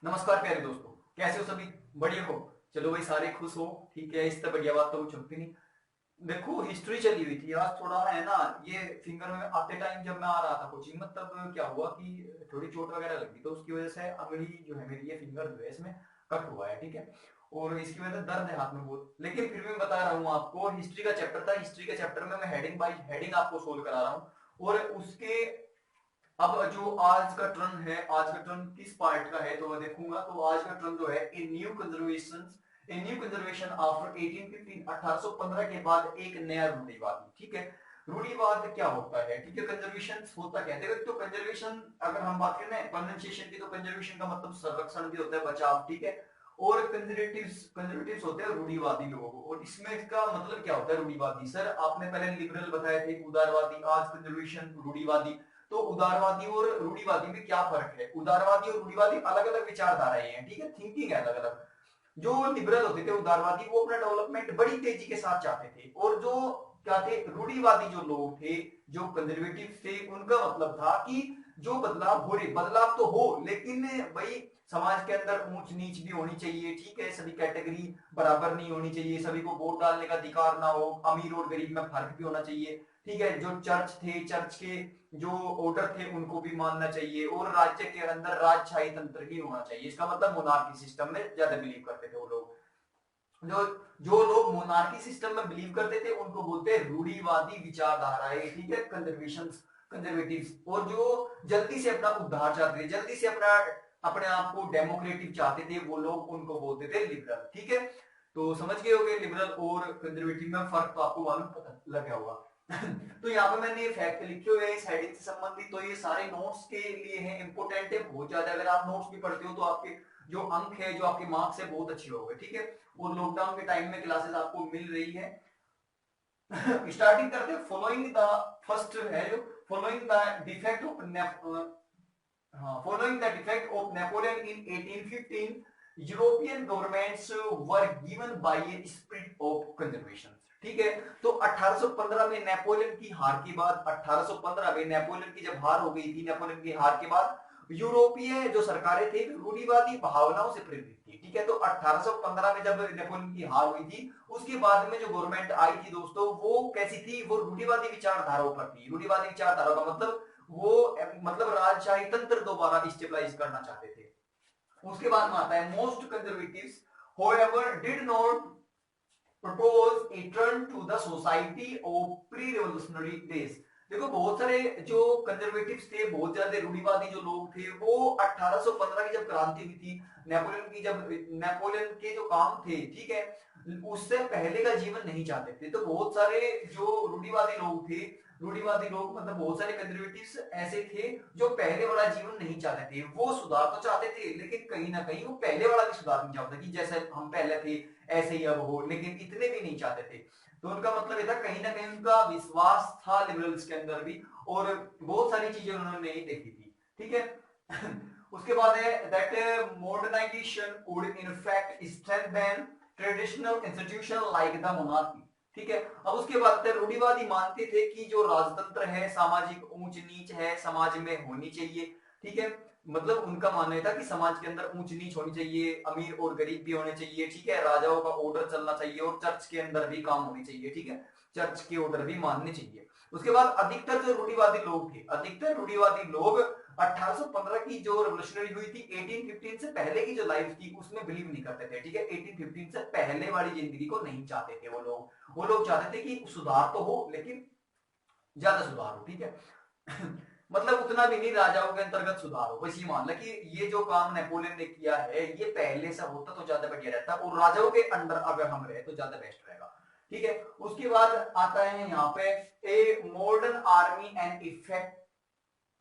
नमस्कार प्यारे दोस्तों, कैसे हो सभी? बढ़िया हो? चलो भाई, सारे खुश हो। ठीक है, इससे बढ़िया बात तो कुछ होती नहीं। देखो, हिस्ट्री चली हुई थी आज थोड़ा, है ना। ये फिंगर में आते टाइम जब मैं आ रहा था कोचिंग में, तब क्या हुआ कि थोड़ी चोट वगैरह लगी, तो उसकी वजह से अंगुली जो है मेरी, ये फिंगर जो है इसमें कट हुआ है। ठीक है, और इसकी वजह से दर्द है हाथ में बहुत, लेकिन फिर भी मैं बता रहा हूँ आपको। हिस्ट्री का चैप्टर था, हिस्ट्री के चैप्टर में मैं हेडिंग बाई हेडिंग आपको सोल्व करा रहा हूँ। और उसके अब जो आज का टर्न है, आज का टर्न किस पार्ट का है तो मैं देखूंगा। तो आज का टर्न जो है, ए न्यू कंजर्वेशन आफ्टर 1815, 1815 के बाद एक नया रूढ़िवादी। ठीक है, रूढ़िवाद क्या होता है? ठीक है, कंजर्वेशन होता क्या है? देखो, तो कंजर्वेशन अगर हम बात करें ना प्रोनाउंसिएशन की, तो कंजर्वेशन का मतलब संरक्षण भी होता है, बचाव। ठीक है, और कंजर्वेटिव्स कंजर्वेटिव्स होते हैं रूढ़िवादी लोग। और इसमें इसका मतलब क्या होता है रूढ़िवादी? सर, आपने पहले लिबरल बताए थे, उदारवादी, आज कंजर्वेशन, रूढ़िवादी। तो उदारवादी और रूढ़िवादी में क्या फर्क है? उदारवादी और रूढ़िवादी अलग अलग विचारधाराएं हैं। ठीक है, थिंकिंग है अलग अलग। जो लिबरल होते थे, उदारवादी, वो अपना डेवलपमेंट बड़ी तेजी के साथ चाहते थे। और जो क्या थे, रूढ़िवादी जो लोग थे, जो कंजर्वेटिव थे, उनका मतलब था कि जो बदलाव हो रहे, बदलाव तो हो, लेकिन भाई समाज के अंदर ऊंच नीच भी होनी चाहिए। ठीक है, सभी कैटेगरी बराबर नहीं होनी चाहिए, सभी को वोट डालने का अधिकार ना हो, अमीर और गरीब में फर्क भी होना चाहिए। ठीक है, जो चर्च थे, चर्च के जो ऑर्डर थे, उनको भी मानना चाहिए, और राज्य के अंदर राजशाही तंत्र ही होना चाहिए। इसका मतलब मोनार्की सिस्टम में ज्यादा बिलीव करते थे वो लोग। जो जो लोग मोनार्की सिस्टम में बिलीव करते थे, उनको बोलते हैं रूढ़िवादी विचारधाराएं। ठीक है, कंजर्वेटिव्स। और जो जल्दी से अपना उद्धार चाहते थे, जल्दी से अपना अपने आप को डेमोक्रेटिक चाहते थे, वो लोग उनको बोलते थे लिबरल। ठीक है, तो समझ गए होंगे लिबरल और कंजर्वेटिव में फर्क, तो आपको मालूम पता लग गया होगा। तो यहाँ पे मैंने फैक्ट लिखे हुए हैं इस हेडिंग से संबंधित, तो ये सारे नोट्स के लिए हैं, इंपोर्टेंट है बहुत ज्यादा। अगर आप नोट्स भी पढ़ते हो तो आपके जो अंक है, जो आपके मार्क्स है, बहुत अच्छे हो गए। ठीक है, और लॉकडाउन के टाइम में क्लासेस आपको मिल रही है। स्टार्टिंग करते हैं। फॉलोइंग द फर्स्ट है जो following the defect of following the defeat of Napoleon in 1815, European governments were given by a spirit of conservation. ठीक है, तो 1815 में नेपोलियन की हार के बाद, 1815 में नेपोलियन की जब हार हो गई थी, नेपोलियन की हार के बाद यूरोपीय जो सरकारें थी रूढ़िवादी भावनाओं से प्रेरित थी। ठीक है, तो 1815 में जब नेपोलियन की हार हुई थी, उसके बाद में जो गवर्नमेंट आई थी दोस्तों, वो कैसी थी? वो रूढ़िवादी विचारधाराओं पर थी। रूढ़िवादी विचारधारा का मतलब वो मतलब राजशाही तंत्र दोबारा स्टेबलाइज करना चाहते थे। उसके बाद में आता है most conservatives however did not propose a turn to the society of pre-revolutionary days। देखो, बहुत सारे जो कंजर्वेटिव्स थे, बहुत ज्यादा रूढ़िवादी जो लोग थे, वो 1815 की जब क्रांति हुई थी, नेपोलियन की जब नेपोलियन के जो काम थे, ठीक है, उससे पहले का जीवन नहीं चाहते थे। तो बहुत सारे जो रूढ़िवादी लोग थे, रूढ़िवादी लोग मतलब बहुत सारे कंजर्वेटिव्स ऐसे थे जो पहले वाला जीवन नहीं चाहते थे। वो सुधार तो चाहते थे, लेकिन कहीं ना कहीं वो पहले वाला भी सुधार नहीं चाहते कि जैसे हम पहले थे ऐसे ही अब हो, लेकिन इतने भी नहीं चाहते थे। तो उनका मतलब ये था, कहीं ना कहीं उनका विश्वास था लिबरल्स के अंदर भी, और बहुत सारी चीजें उन्होंने नहीं देखी थी। ठीक है। उसके बाद है that modernisation would in fact strengthen traditional institution like the monarchy. ठीक है, अब उसके बाद रूढ़िवादी मानते थे कि जो राजतंत्र है, सामाजिक ऊंच नीच है, समाज में होनी चाहिए। ठीक है, मतलब उनका मानना था कि समाज के अंदर ऊंच नीच होनी चाहिए, अमीर और गरीब भी होने चाहिए। ठीक है, राजाओं का ऑर्डर चलना चाहिए, और चर्च के अंदर भी काम होनी चाहिए। ठीक है, चर्च के ऑर्डर भी मानने चाहिए। उसके बाद अधिकतर जो रूढ़िवादी लोग थे, अधिकतर रूढ़िवादी लोग 1815 की जो रेवोल्यूशनरी हुई थी, 1815 से पहले की जो लाइफ थी उसमें बिलीव नहीं करते थे। ठीक है, 1815 से पहले वाली जिंदगी को नहीं चाहते थे वो लोग। वो लोग चाहते थे कि सुधार तो हो, लेकिन ज्यादा सुधार हो। ठीक है। मतलब उतना भी नहीं, राजाओं के अंतर्गत सुधार हो। बस ये मान लो कि ये जो काम नेपोलियन ने किया है, ये पहले से होता तो ज्यादा बढ़िया रहता, और राजाओं के अंडर अगर हम रहे तो ज्यादा बेस्ट रहेगा। ठीक है, उसके बाद आता है यहाँ पे a modern army and effect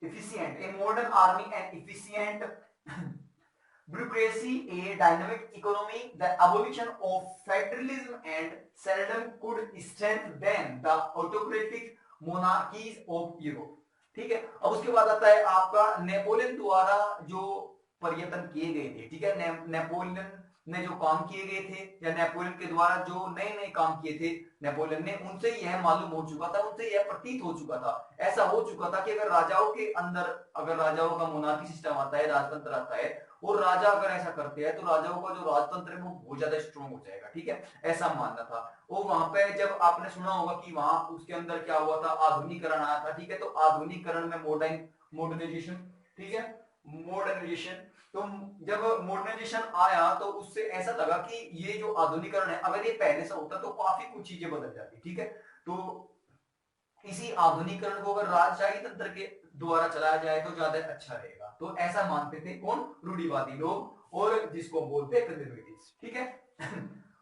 efficient a modern army and efficient bureaucracy, a dynamic economy, the abolition of federalism and seldom could strengthen the autocratic monarchies of Europe। ठीक है, अब उसके बाद आता है आपका नेपोलियन द्वारा जो पर्यटन किए गए थे। ठीक है, नेपोलियन ने जो काम किए गए थे, या नेपोलियन के द्वारा जो नए नए काम किए थे नेपोलियन ने, उनसे यह मालूम हो चुका था, उनसे यह प्रतीत हो चुका था, ऐसा हो चुका था कि अगर राजाओं के अंदर, अगर राजाओं का मोनार्की सिस्टम आता है, राजतंत्र आता है, और राजा अगर ऐसा करते हैं तो राजाओं का जो राजतंत्र है वो बहुत ज्यादा स्ट्रॉन्ग हो जाएगा, ठीक है, ऐसा मानना था। और वहां पे जब आपने सुना होगा कि वहां उसके अंदर क्या हुआ था, आधुनिकरण आया था, ठीक है, तो आधुनिकरण में मॉडर्नाइजेशन, ठीक है, मॉडर्नाइजेशन, तो जब मॉडर्नाइजेशन आया तो उससे ऐसा लगा कि ये जो आधुनिकरण है अगर ये पहले से होता तो काफी कुछ चीजें बदल जाती, ठीक है। तो इसी आधुनिकरण को अगर राजशाही तंत्र के द्वारा चलाया जाए तो ज्यादा अच्छा रहेगा, तो ऐसा मानते थे कौन, रूढ़िवादी लोग, और जिसको बोलते हैं कंजर्वेटिव्स, ठीक है।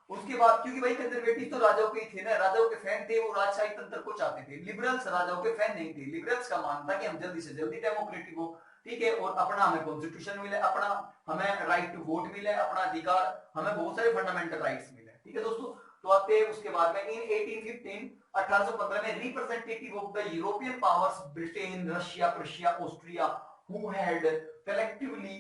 उसके बाद क्योंकि भाई कंजर्वेटिव तो राजाओं के ही थे ना, राजाओं के फैन थे, वो राजशाही तंत्र को चाहते थे। लिबरल्स राजाओं के फैन नहीं थे, लिबरल्स का मानना था कि हम जल्दी से जल्दी डेमोक्रेटिक हो, ठीक है, और अपना हमें कॉन्स्टिट्यूशन मिले, अपना हमें राइट टू वोट मिले, अपना अधिकार, हमें बहुत सारे फंडामेंटल राइट्स मिले, ठीक है दोस्तों। तो आते हैं उसके बाद में इन 1815 में representative of the European powers Britain, Russia, Prussia, Austria who had collectively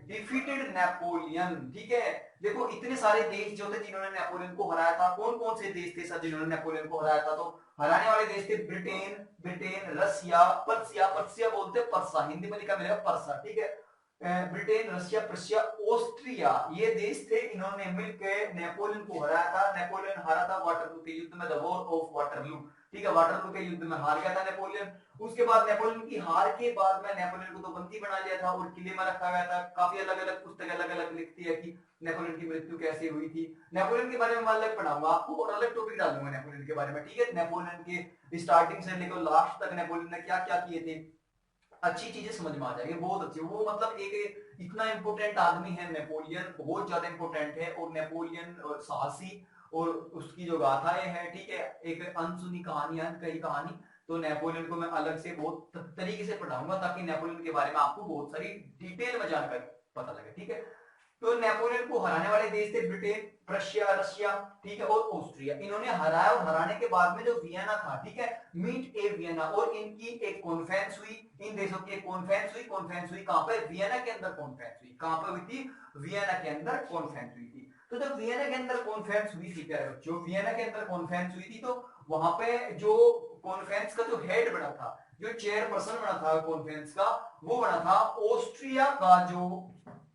defeated Napoleon, ठीक है। देखो इतने सारे देश जो थे जिन्होंने नेपोलियन को हराया था, कौन कौन से देश थे सर जिन्होंने नेपोलियन को हराया था, तो हराने वाले देश थे ब्रिटेन, रसिया, पर्सिया बोलते हैं परसा, हिंदी में लिखा मिलेगा परसा, ठीक है। ब्रिटेन, रशिया, प्रशिया, ऑस्ट्रिया, ये देश थे, इन्होंने मिलकर नेपोलियन को हराया था। नेपोलियन हारा था वाटरलू के युद्ध में, द वॉर ऑफ वाटरलू, ठीक है, वाटरलू के युद्ध में हार गया था नेपोलियन। उसके बाद नेपोलियन की हार के बाद में नेपोलियन को तो बंदी बना लिया था और किले में रखा गया था। काफी अलग अलग पुस्तक अलग अलग लिखती है कि नेपोलियन की मृत्यु कैसे हुई थी। नेपोलियन के बारे में अलग पढ़ाऊंगा आपको और अलग टॉपिक डालूंगा नेपोलियन के बारे में, ठीक है। नेपोलियन के स्टार्टिंग से लेकर लास्ट तक नेपोलियन ने क्या क्या किए थे, अच्छी चीजें समझ में आ जाएगी, बहुत अच्छी। वो मतलब एक इतना इंपोर्टेंट आदमी है नेपोलियन, बहुत ज्यादा इंपोर्टेंट है। और नेपोलियन साहसी और उसकी जो गाथाएं हैं, ठीक है, एक अनसुनी कहानी, अनकही कहानी। तो नेपोलियन को मैं अलग से बहुत तरीके से पढ़ाऊंगा ताकि नेपोलियन के बारे में आपको बहुत सारी डिटेल में जानकारी पता लगे, ठीक है। तो नेपोलियन को हराने वाले देश थे ब्रिटेन, प्रशिया, रशिया, ठीक है, और ऑस्ट्रिया। इन्होंने हराया और हराने के बाद में जो वियना था, ठीक है, मीट ए वियना, और इनकी एक कॉन्फ्रेंस हुई, इन देशों की एक कॉन्फ्रेंस हुई कहां पे, वियना के अंदर कॉन्फ्रेंस हुई। कहां पे हुई थी, वियना के अंदर कॉन्फ्रेंस हुई थी। तो जब वियना के अंदर कॉन्फ्रेंस हुई थी प्यारे बच्चों, वियना के अंदर कॉन्फ्रेंस हुई थी, तो वहां पे जो कॉन्फ्रेंस का जो हेड बना था, जो चेयरपर्सन बना था कॉन्फ्रेंस का, वो बना था ऑस्ट्रिया का, जो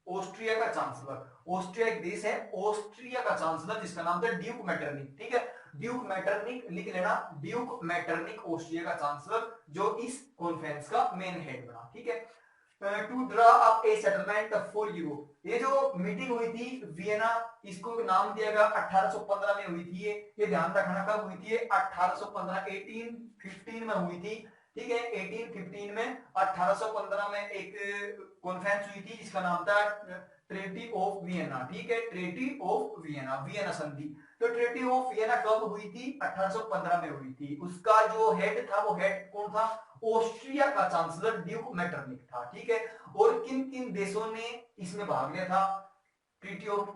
ऑस्ट्रिया का चांसलर, ऑस्ट्रिया एक देश है, ऑस्ट्रिया का चांसलर जिसका नाम था ड्यूक मेटरनिक, ठीक है, ड्यूक मेटरनिक लिख लेना, ड्यूक मेटरनिक ऑस्ट्रिया का चांसलर, जो इस कॉन्फ्रेंस का मेन हेड बना, ठीक है। To draw up a settlement for Europe, ये जो मीटिंग हुई थी वियना, इसको नाम दिया गया, 1815 में हुई थी ये ध्यान रखना। कब हुई थी, 1815, 1815 में हुई थी, ठीक है, 1815 में, 1815 में एक कॉन्फ्रेंस हुई थी जिसका नाम था ट्रीटी ऑफ वियना, ठीक है, ट्रीटी ऑफ वियना, वियना संधि। तो ट्रीटी ऑफ वियना कब हुई थी, 1815 में हुई थी। उसका जो हेड था, वो हेड कौन था, ऑस्ट्रिया का चांसलर ड्यूक मेटरनिक था, ठीक है। और किन किन देशों ने इसमें भाग लिया था ट्रीटी ऑफ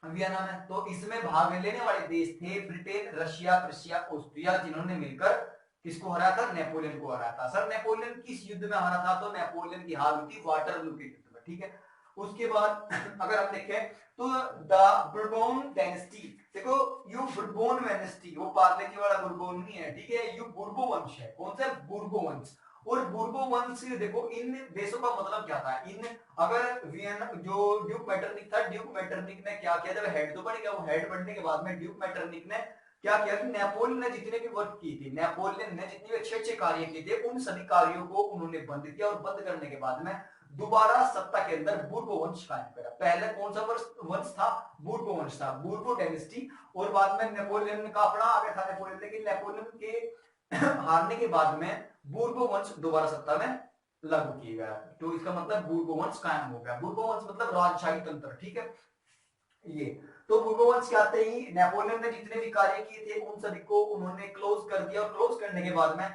वियना में, तो इसमें भाग लेने वाले देश थे ब्रिटेन, रशिया, प्रशिया, ऑस्ट्रिया, जिन्होंने मिलकर किसको हराया था, नेपोलियन को हराया था। सर नेपोलियन किस युद्ध में हारा था, तो नेपोलियन की हार हुई थी वाटरलू के युद्ध में, ठीक है। उसके बाद अगर आप देखें तो द बुर्बोन डायनेस्टी, देखो यू बुर्बोन डायनेस्टी, वो पार्ले की वाला बुर्बोन नहीं है, ठीक है, यू बुर्बो वंश है। कौन सा, बुर्बो वंश। और बुर्बो वंश, देखो इन देशों का मतलब क्या था, इन अगर वियना जो ड्यूक मेटरनिक था, ड्यूक मेटरनिक ने क्या किया, जब हेड तो बन गया, वो हेड बनने के बाद में ड्यूक मेटरनिक ने क्या किया कि नेपोलियन ने जितने भी वर्क किए थे, नेपोलियन ने जितने भी अच्छे अच्छे कार्य किए थे, उन सभी कार्यों को उन्होंने बंद किया। और बंद करने के बाद में दोबारा सत्ता के अंदर बुर्बो वंश कायम करा। पहले कौन सा वंश था, बुर्बो वंश था, बुर्बो डायनेस्टी। और बाद में नेपोलियन का अपना आ गया था नेपोलियन, लेकिन नेपोलियन के हारने के बाद में बुर्बो वंश दोबारा सत्ता में लागू किया गया। तो इसका मतलब बुर्बो वंश कायम हो गया। बुर्बो वंश मतलब राजशाही तंत्र, ठीक है। ये तो बुर्बो वंश के आते ही नेपोलियन ने जितने भी कार्य किए थे उन सभी को उन्होंने क्लोज कर दिया। और क्लोज करने के बाद में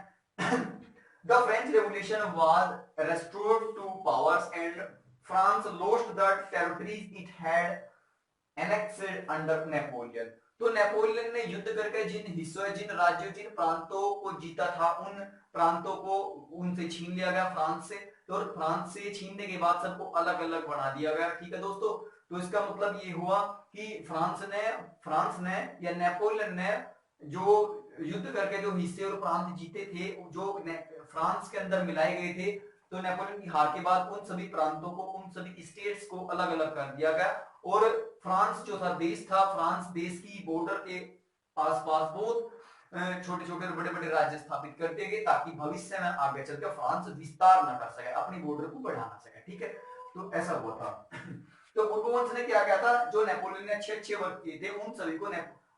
the French Revolution was restored to powers and France lost the territories it had annexed under Napoleon। तो नेपोलियन ने युद्ध करके जिन हिस्सों, जिन राज्यों, जिन प्रांतों को जीता था, उन प्रांतों को उनसे छीन लिया गया फ्रांस से। तो फ्रांस से छीनने के बाद सबको अलग अलग बना दिया गया, ठीक है दोस्तों। तो इसका मतलब ये हुआ कि फ्रांस ने या नेपोलियन ने जो युद्ध करके जो हिस्से और प्रांत जीते थे, जो फ्रांस के अंदर मिलाए गए थे, तो नेपोलियन की हार के बाद उन सभी प्रांतों को, उन सभी स्टेट्स को अलग अलग कर दिया गया और फ्रांस जो था देश था, फ्रांस देश की बॉर्डर के आसपास बहुत छोटे छोटे और बड़े बड़े राज्य स्थापित कर दिए गए ताकि भविष्य में आगे चलकर फ्रांस विस्तार न कर सके, अपनी बॉर्डर को बढ़ा ना सके। ठीक है, तो ऐसा हुआ था। तो बोर्बोन्स ने क्या किया था, जो नेपोलियन ने अच्छे अच्छे वर्क किए थे उन सभी को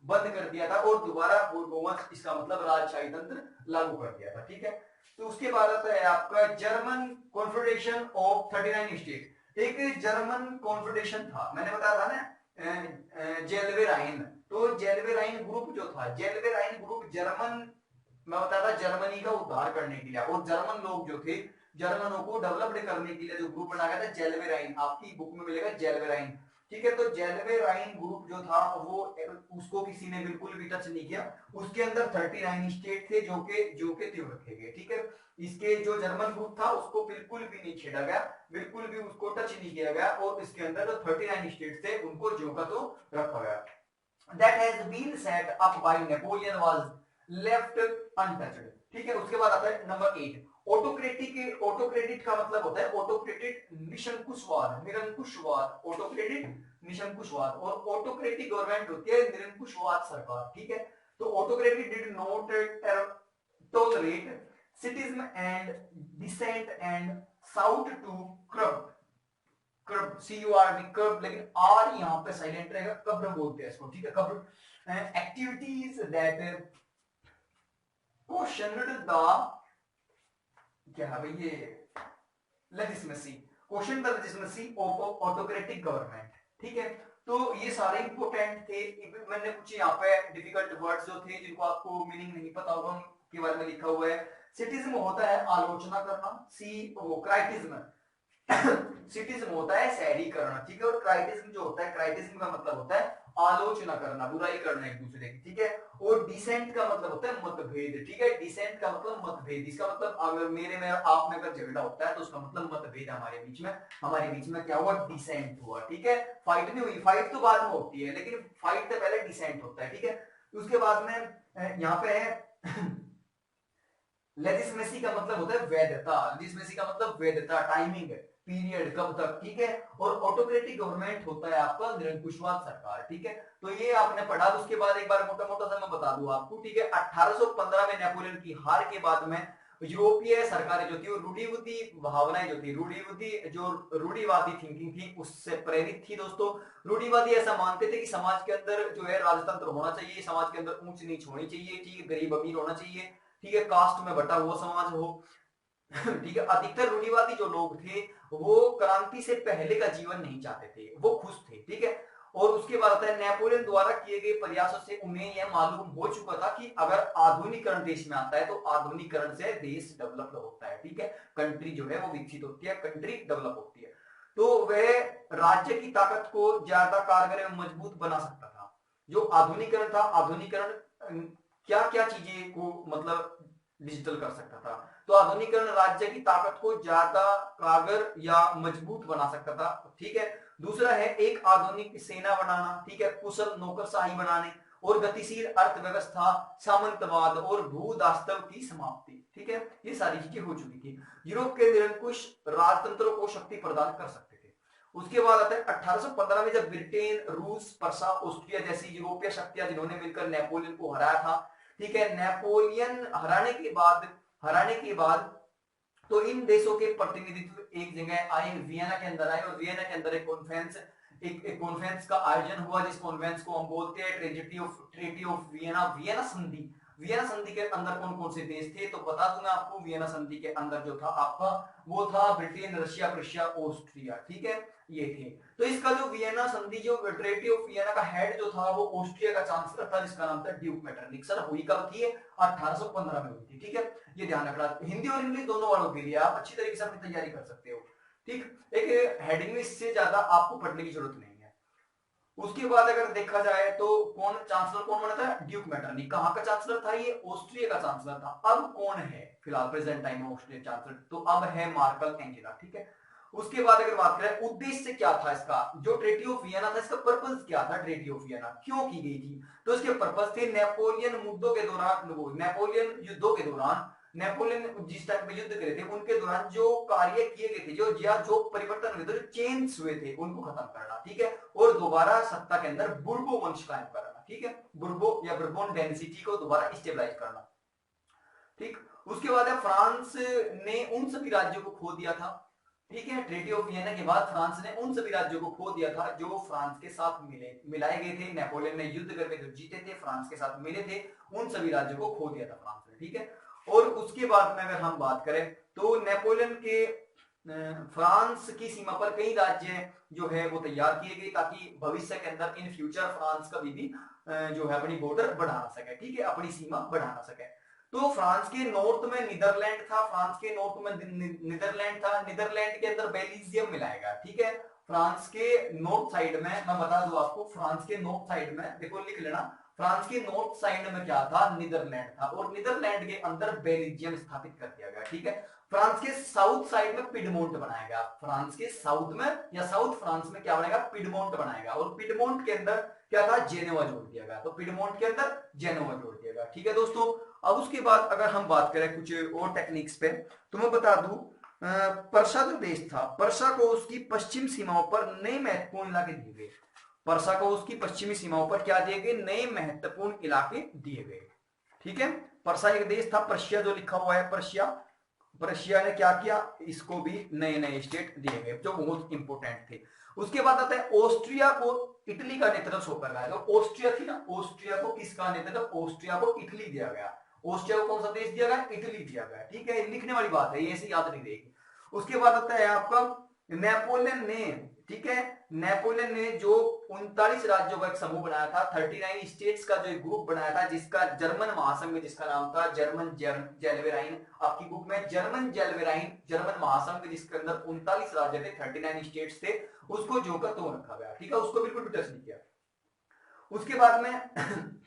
बंद कर दिया था और दोबारा बोर्बोन्स, इसका मतलब राजशाही तंत्र लागू कर दिया था। ठीक है, तो उसके बाद आता है आपका जर्मन कॉन्फेडरेशन ऑफ 39 स्टेट। एक जर्मन कॉन्फेडरेशन था, मैंने बताया था ना जेलवेराइन, तो जेलवेराइन ग्रुप जो था, जेलवेराइन ग्रुप जर्मन, मैं बताया था जर्मनी का उद्धार करने के लिए और जर्मन लोग जो थे, जर्मनों को डेवलप्ड करने के लिए जो ग्रुप बनाया गया था जेलवेराइन, आपकी बुक में मिलेगा जेलवेराइन। ठीक है, तो जेलवेराइन ग्रुप जो था वो, उसको किसी ने बिल्कुल भी टच नहीं किया। उसके अंदर 39 स्टेट थे जो के त्यों रखे गए। ठीक है, इसके जो जर्मन ग्रुप था उसको बिल्कुल भी नहीं छेड़ा गया, बिल्कुल भी उसको टच नहीं किया गया और इसके अंदर जो 39 स्टेट थे उनको जो का तो रखा गया। That has been set up by Napoleon was left untouched। ठीक है, उसके बाद आता है नंबर 8, ऑटोक्रेटिक। ऑटोक्रेटिक का मतलब होता है ऑटोक्रेटिक निरंकुशवाद, निरंकुशवाद, ऑटोक्रेटिक निरंकुशवाद, और ऑटोक्रेटिक गवर्नमेंट होती है निरंकुशवाद सरकार। ठीक है, तो autocratic did not tolerate criticism and dissent and sought to corrupt, curb, CURB curb, लेकिन आर यहाँ पे साइलेंट रहेगा, कब्र बोलते हैं इसको। ठीक है, कब्र। एक्टिविटीज दैट क्वेश्चनड द, क्या है भाई ये, legitimacy, question the legitimacy of autocratic government. ठीक है, तो ये सारे इंपोर्टेंट थे। मैंने कुछ यहाँ पे डिफिकल्ट वर्ड्स जो थे जिनको आपको मीनिंग नहीं पता होगा उनके बारे में लिखा हुआ है। सिटिज्म होता है आलोचना करना, क्राइटिज्म, सिटिज्म होता है शहरीकरण। ठीक है, और क्राइटिज्म जो होता है, क्राइटिज्म का मतलब होता है आलोचना करना, बुराई करना एक दूसरे की। ठीक है, और डिसेंट का मतलब होता है मतभेद। ठीक है, डिसेंट का मतलब मतभेद, इसका मतलब अगर मेरे में आप में अगर झगड़ा होता है तो उसका मतलब मतभेद हमारे बीच में, हमारे बीच में क्या हुआ, डिसेंट हुआ। ठीक है, फाइट नहीं हुई, फाइट तो बाद में होती है लेकिन फाइट से पहले डिसेंट होता है। ठीक है, उसके बाद में यहाँ पे है लेजिस्लेसी का मतलब होता है वैधता, लेजिस्लेसी का मतलब वैधता, टाइमिंग, पीरियड, कब तक। ठीक है, और ऑटोक्रेटिक गवर्नमेंट होता है आपका निरंकुशवाद सरकार। ठीक है, तो ये आपने पढ़ा। तो उसके बाद एक बार मोटा मोटा सा मैं बता दूं आपको। ठीक है, 1815 में नेपोलियन की हार के बाद में यूरोपीय सरकारें जो थी वो रूढ़िवादी भावनाएं जो थी, रूढ़िवादी थिंकिंग थी उससे प्रेरित थी। दोस्तों, रूढ़िवादी ऐसा मानते थे कि समाज के अंदर जो है राजतंत्र होना चाहिए, समाज के अंदर ऊंच नीच होनी चाहिए, ठीक है, गरीब अमीर होना चाहिए, ठीक है, कास्ट में बटा हुआ समाज हो। ठीक है, अधिकतर रूढ़िवादी जो लोग थे वो क्रांति से पहले का जीवन नहीं चाहते थे, वो खुश थे। ठीक है, और उसके बाद आता है नेपोलियन द्वारा किए गए प्रयासों से उन्हें यह मालूम हो चुका था कि अगर आधुनिकरण देश में आता है तो आधुनिकरण से देश डेवलप होता है। ठीक है, कंट्री जो है वो विकसित होती है, कंट्री डेवलप होती है। तो वह राज्य की ताकत को ज्यादा कारगर एवं मजबूत बना सकता था। जो आधुनिकरण था, आधुनिकरण क्या क्या चीजें को मतलब डिजिटल कर सकता था, तो आधुनिकरण राज्य की ताकत को ज्यादा कारगर या मजबूत बना सकता था। ठीक है, दूसरा है एक आधुनिक सेना बनाना, ठीक है, कुशल नौकरशाही बनाने और गतिशील अर्थव्यवस्था, सामंतवाद और भूदास्तव की समाप्ति। ठीक है, ये सारी चीजें हो चुकी थी। यूरोप के निरंकुश राजतंत्रों को शक्ति प्रदान कर सकते थे। उसके बाद आता है 1815 में जब ब्रिटेन, रूस, पर्सा, ऑस्ट्रिया जैसी यूरोपीय शक्तियां जिन्होंने मिलकर नेपोलियन को हराया था। ठीक है, नेपोलियन हराने के बाद तो इन देशों के प्रतिनिधित्व एक जगह आए, वियना के अंदर आए, और वियना के अंदर एक कॉन्फ्रेंस का आयोजन हुआ, जिस कॉन्फ्रेंस को हम बोलते हैं ट्रीटी ऑफ वियना, वियना संधि। वियना संधि के अंदर कौन कौन से देश थे तो बता दूंगा आपको। वियना संधि के अंदर जो था आपका वो था ब्रिटेन, रशिया, प्रुशिया, ऑस्ट्रिया। ठीक है, ये थे। तो इसका जो वियना संधि, जो ट्रीटी ऑफ वियना का हेड जो था वो ऑस्ट्रिया का चांसलर था जिसका नाम था ड्यूक मेटरनिख। सर हुई कब थी? 1815 में हुई थी। ठीक है, ये ध्यान रखना। हिंदी और इंग्लिश दोनों वालों के लिए आप अच्छी तरीके से अपनी तैयारी कर सकते हो। ठीक, एक हेडिंग में इससे ज्यादा आपको पढ़ने की जरूरत नहीं है। उसके बाद अगर देखा जाए तो चांसलर कौन बना था? Duke Metternich. कहां का चांसलर था ये? ऑस्ट्रिया का चांसलर था। अब कौन है फिलहाल प्रेजेंट टाइम में ऑस्ट्रिया चांसलर? तो अब है मार्शल एंजेला। ठीक है, उसके बाद अगर बात करें उद्देश्य क्या था इसका, जो ट्रीटी ऑफ वियना था इसका पर्पस क्या था, ट्रीटी ऑफ वियना क्यों की गई थी? तो इसके पर्पस थे नेपोलियन युद्धों के दौरान नेपोलियन जिस टाइम पे युद्ध करे थे उनके दौरान जो कार्य किए गए थे, जो परिवर्तन हुए थे, जो चेंज हुए थे, उनको खत्म करना, ठीक है, और दोबारा सत्ता के अंदर बुर्बो वंश कायम करना, ठीक है, बुर्बो या बुर्बोन डायनेस्टी को दोबारा स्टेबलाइज करना, ठीक। उसके बाद है फ्रांस ने उन सभी राज्यों को खो दिया था, ठीक है, ट्रीटी ऑफ वियना के बाद फ्रांस ने उन सभी राज्यों को खो दिया था जो फ्रांस के साथ मिलाए गए थे। नेपोलियन ने युद्ध करके जो जीते थे, फ्रांस के साथ मिले थे, उन सभी राज्यों को खो दिया था फ्रांस ने, ठीक है। और उसके बाद में अगर हम बात करें तो नेपोलियन के फ्रांस की सीमा पर कई राज्य जो है वो तैयार किए गए ताकि भविष्य के अंदर इन फ्यूचर फ्रांस कभी भी जो है अपनी बॉर्डर बढ़ा सके, ठीक है, अपनी सीमा बढ़ा सके। तो फ्रांस के नॉर्थ में नीदरलैंड था, फ्रांस के नॉर्थ में नीदरलैंड था, नीदरलैंड के अंदर बेल्जियम मिलाएगा, ठीक है। फ्रांस के नॉर्थ साइड में मैं बता दूं आपको, फ्रांस के नॉर्थ साइड में देखो लिख लेना, फ्रांस के नॉर्थ साइड में क्या था, नीदरलैंड था, और नीदरलैंड के अंदर बेल्जियम स्थापित कर दिया गया, ठीक है। फ्रांस के साउथ साइड में पिडमोंट बनाएगा, फ्रांस के साउथ में या साउथ फ्रांस में क्या बनाएगा, पिडमोंट बनाएगा, और पिडमोंट के अंदर क्या था, जेनेवा जोड़ दिया गया, तो पिडमोंट के अंदर जेनेवा जोड़ दिया गया, ठीक है दोस्तों। अब उसके बाद अगर हम बात करें कुछ और टेक्निक्स पे, तो मैं बता दूं पर्सा जो देश था, पर्सा को उसकी पश्चिम सीमाओं पर नए महत्वपूर्ण इलाके दिए गए, पर्सा को उसकी पश्चिमी सीमाओं पर क्या दिए गए, नए महत्वपूर्ण इलाके दिए गए, ठीक है। पर्सा एक देश था, पर्शिया जो लिखा हुआ है, पर्शिया, पर्शिया ने क्या किया, इसको भी नए नए स्टेट दिए गए जो बहुत इंपोर्टेंट थे। उसके बाद आता है ऑस्ट्रिया को इटली का नेतृत्व सौंपा गया, तो ऑस्ट्रिया थी ना, ऑस्ट्रिया को किसका नेतृत्व, ऑस्ट्रिया को इटली दिया गया, ऑस्ट्रिया को कौन सा देश दिया गया, इटली दिया गया, ठीक है, लिखने वाली बात है, ये ऐसे याद नहीं रहेगी। उसके बाद आता है आपका नेपोलियन ने, ठीक है, नेपोलियन ने जो 39 राज्यों का एक समूह बनाया था, 39 स्टेट्स का जो एक ग्रुप बनाया था, जिसका जर्मन महासंघ, जिसका नाम था जर्मन जेलवेराइन, आपकी बुक में जर्मन जेलवेराइन, जर्मन महासंघ, जिसके अंदर 39 राज्य थे, 39 स्टेट्स थे, उसको जोकर तो रखा गया, ठीक है, उसको बिल्कुल भी टच नहीं किया। उसके बाद में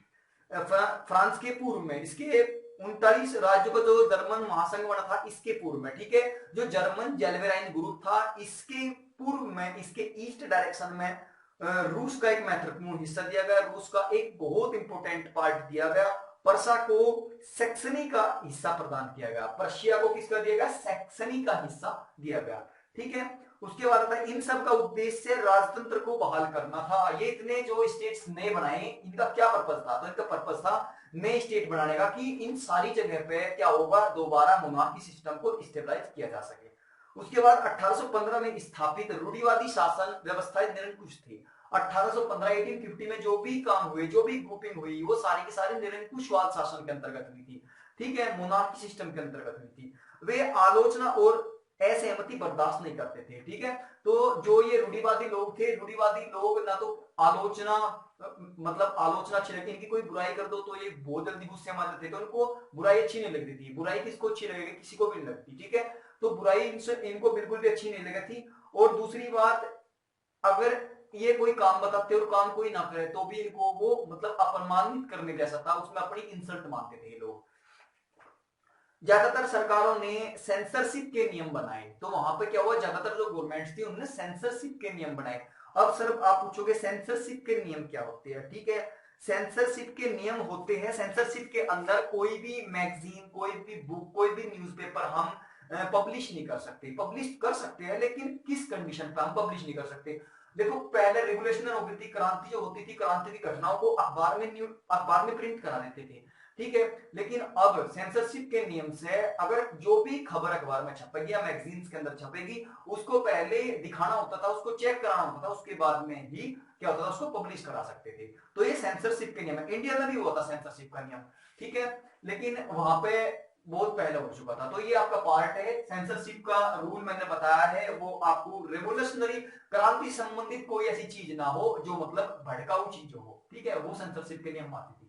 फ्रांस के पूर्व में इसके 39 राज्यों का जो जर्मन महासंघ बना था, इसके पूर्व में, ठीक है, जो जर्मन जेलवेराइन ग्रुप था, इसके पूर्व में, इसके ईस्ट डायरेक्शन में रूस का एक महत्वपूर्ण हिस्सा दिया गया, रूस का एक बहुत इंपोर्टेंट पार्ट दिया गया, पर्सा को सैक्सनी का हिस्सा प्रदान किया गया, पर्शिया को किसका दिया गया, सैक्सनी का हिस्सा दिया गया, ठीक है। उसके बाद आता है इन सब का उद्देश्य राजतंत्र को बहाल करना था। ये इतने जो स्टेट्स नए बनाए, इनका क्या पर्पस था, तो इनका पर्पस था नए स्टेट बनाने का, कि इन सारी जगह पे क्या होगा, दोबारा मोनार्की सिस्टम को स्टेबलाइज किया जा सके। उसके बाद 1815 में स्थापित रूढ़िवादी शासन व्यवस्था निरंकुश थी। 1815 1850 में जो भी काम हुए, जो भी ग्रुपिंग हुई, वो सारी की सारी निरंकुशवाद शासन के अंतर्गत हुई थी, ठीक है, मोनार्की सिस्टम के अंतर्गत हुई थी। वे आलोचना और असहमति बर्दाश्त नहीं करते थे, ठीक है। तो जो ये रूढ़िवादी लोग थे, रूढ़िवादी लोग ना तो आलोचना, मतलब आलोचना अच्छी लगती, इनकी कोई बुराई कर दो तो ये बहुत जल्दी गुस्से में आ जाते थे, तो उनको बुराई अच्छी नहीं लगती थी, बुराई किसको अच्छी लगेगी, किसी को भी नहीं लगती, ठीक है, तो बुराई इनसे इनको बिल्कुल भी अच्छी नहीं लगी थी। और दूसरी बात, अगर ये कोई काम बताते और काम कोई ना करे तो भी इनको वो मतलब अपमानित करने जैसा था, उसमें अपनी इंसल्ट मानते थे ये लोग। ज्यादातर सरकारों ने सेंसरशिप के नियम बनाए, तो वहां पे क्या हुआ, ज्यादातर जो गवर्नमेंट्स थी उन्होंने सेंसरशिप के नियम बनाए। अब सर आप पूछोगे सेंसरशिप के नियम क्या होते हैं, ठीक है, सेंसरशिप के नियम होते हैं, सेंसरशिप के अंदर कोई भी मैगजीन, कोई भी बुक, कोई भी न्यूज़पेपर हम पब्लिश नहीं कर सकते, पब्लिश कर सकते हैं लेकिन किस कंडीशन पर हम पब्लिश नहीं कर सकते। देखो पहले रेगुलेशन हो गई थी, क्रांति जो होती थी, क्रांति की घटनाओं को अखबार में प्रिंट करा देते थे, ठीक है, लेकिन अब सेंसरशिप के नियम से अगर जो भी खबर अखबार में छपेगी या मैगजीन्स के अंदर छपेगी, उसको पहले दिखाना होता था, उसको चेक कराना होता था, उसके बाद में ही क्या होता था, उसको पब्लिश करा सकते थे। तो ये सेंसरशिप के नियम है, इंडिया में भी हुआ था सेंसरशिप का नियम, ठीक है, लेकिन वहां पे बहुत पहले हो चुका था। तो ये आपका पार्ट है, सेंसरशिप का रूल मैंने बताया है, वो आपको रेवोल्यूशनरी, क्रांति संबंधित कोई ऐसी चीज ना हो जो मतलब भड़काऊ चीज हो, ठीक है, वो सेंसरशिप के नियम आती थी।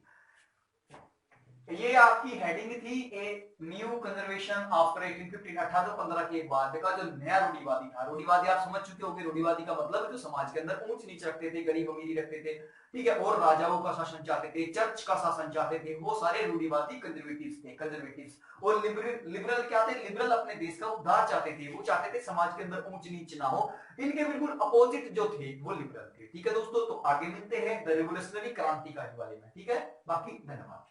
ये आपकी हेडिंग थी, ए न्यू कंजर्वेशन आफ्टर 1815, 1815 के बाद का जो नया रूढ़िवादी था। रूढ़िवादी आप समझ चुके होंगे, रूढ़िवादी का मतलब जो समाज के अंदर ऊंच नीच रखते थे, गरीब अमीरी रखते थे, ठीक है, और राजाओं का शासन चाहते थे, चर्च का शासन चाहते थे, वो सारे रूढ़िवादी कंजर्वेटिव्स थे, कंजर्वेटिव्स। और लिबरल क्या थे, लिबरल अपने देश का उद्धार चाहते थे, वो चाहते थे समाज के अंदर ऊंच नीच ना हो। इनके बिल्कुल अपोजिट जो थे वो लिबरल थे, ठीक है दोस्तों। तो आगे मिलते हैं द रेवोल्यूशनरी क्रांतिकारी वाले में, ठीक है, बाकी धन्यवाद।